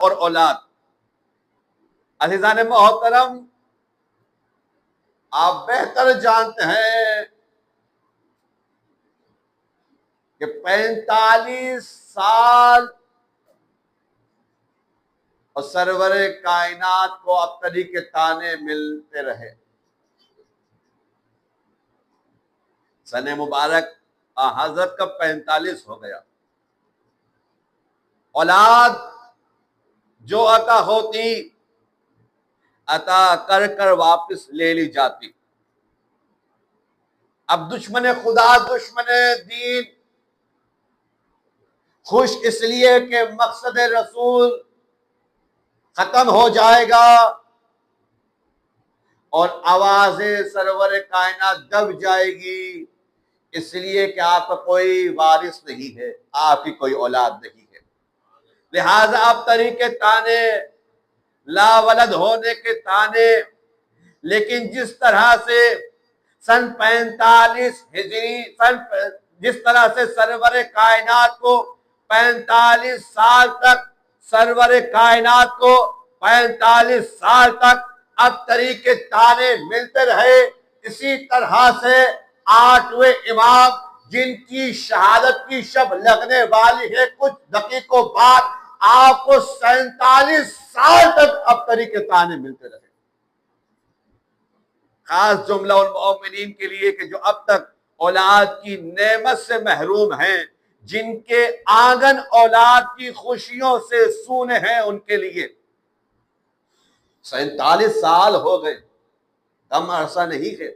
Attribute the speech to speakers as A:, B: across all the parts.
A: اور اولاد. عزیزان محترم، آپ بہتر جانتے ہیں کہ 45 سال اور سرور کائنات کو ابتری کے تانے ملتے رہے. سن مبارک حضرت کا 45 ہو گیا. اولاد جو عطا ہوتی عطا کر کر واپس لے لی جاتی. اب دشمن خدا دشمن دین خوش اس لیے کہ مقصد رسول ختم ہو جائے گا اور آواز سرور کائنات دب جائے گی، اس لیے کہ آپ کا کوئی وارث نہیں ہے، آپ کی کوئی اولاد نہیں ہے. لہذا اب طریقے تانے، لا ولد ہونے کے تانے. لیکن جس طرح سے سن 45 ہجری جس طرح سے سرور کائنات کو 45 سال تک سرور کائنات کو 45 سال تک اب طریقے تانے ملتے رہے، اسی طرح سے 8ویں امام جن کی شہادت کی شب لگنے والی ہے کچھ دقیقوں بعد، آپ کو 47 سال تک اب طریقے تانے ملتے رہے. خاص جملہ ان مومنین کے لیے کہ جو اب تک اولاد کی نعمت سے محروم ہیں، جن کے آنگن اولاد کی خوشیوں سے سونے ہیں، ان کے لیے 47 سال ہو گئے، کم عرصہ نہیں ہے.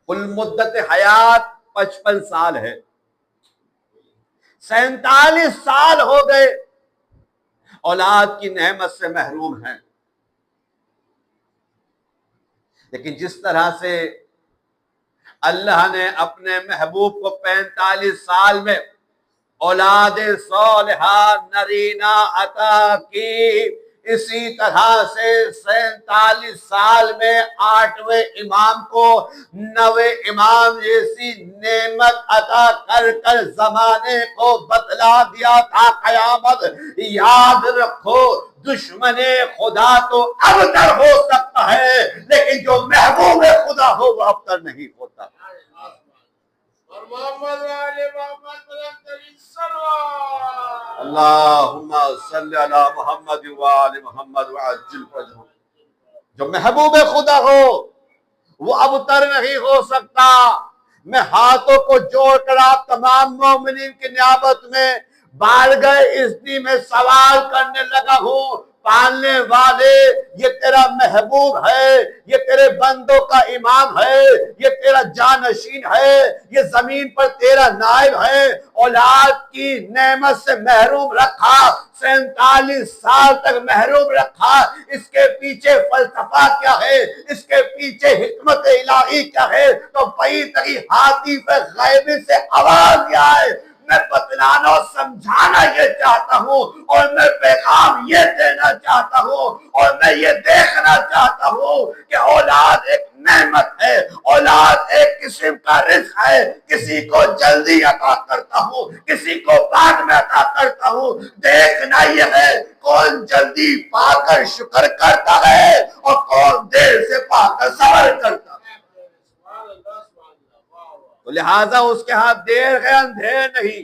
A: کل مدت حیات 55 سال ہے، 47 سال ہو گئے اولاد کی نعمت سے محروم ہیں. لیکن جس طرح سے اللہ نے اپنے محبوب کو 45 سال میں اولاد صالحہ نرینہ عطا کی، اسی طرح سے 47 سال میں 8ویں امام کو 9ویں امام جیسی نعمت عطا کر کر زمانے کو بتلا دیا تھا قیامت. یاد رکھو، دشمن خدا تو ابتر ہو سکتا ہے، لیکن جو محبوب خدا ہو وہ ابتر نہیں ہوتا. اللہم صلی علی محمد وآل محمد وعجل فرجہ. جو محبوب خدا ہو وہ ابتر نہیں ہو سکتا. میں ہاتھوں کو جوڑ کر آپ تمام مومنین کی نیابت میں بارگاہ اذنی میں سوال کرنے لگا ہوں، پالنے والے یہ تیرا محبوب ہے، یہ تیرے بندوں کا امام ہے، یہ تیرا جانشین ہے، یہ زمین پر تیرا نائب ہے، اولاد کی نعمت سے محروم رکھا، 47 سال تک محروم رکھا. اس کے پیچھے فلسفہ کیا ہے، اس کے پیچھے حکمت الہی کیا ہے؟ تو بعید نہیں، ہاتھی پہ غیبی سے آواز کیا ہے. میں بتلانا اور سمجھانا یہ چاہتا ہوں، اور میں پیغام یہ دینا چاہتا ہوں، اور میں یہ دیکھنا چاہتا ہوں کہ اولاد ایک نعمت ہے، اولاد ایک قسم کا رزق ہے. کسی کو جلدی عطا کرتا ہوں، کسی کو بعد میں عطا کرتا ہوں. دیکھنا یہ ہے کون جلدی پا کر شکر کرتا ہے اور کون دیر سے پا کر صبر کرتا ہے. تو لہٰذا اس کے ہاتھ دیر ہے، اندھیر نہیں.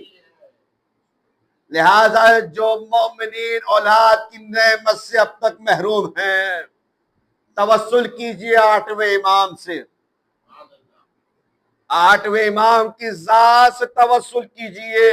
A: لہٰذا جو مومنین اولاد کی نعمت سے اب تک محروم ہیں، توسل کیجئے 8ویں امام سے، 8ویں امام کی ذات سے توسل کیجئے.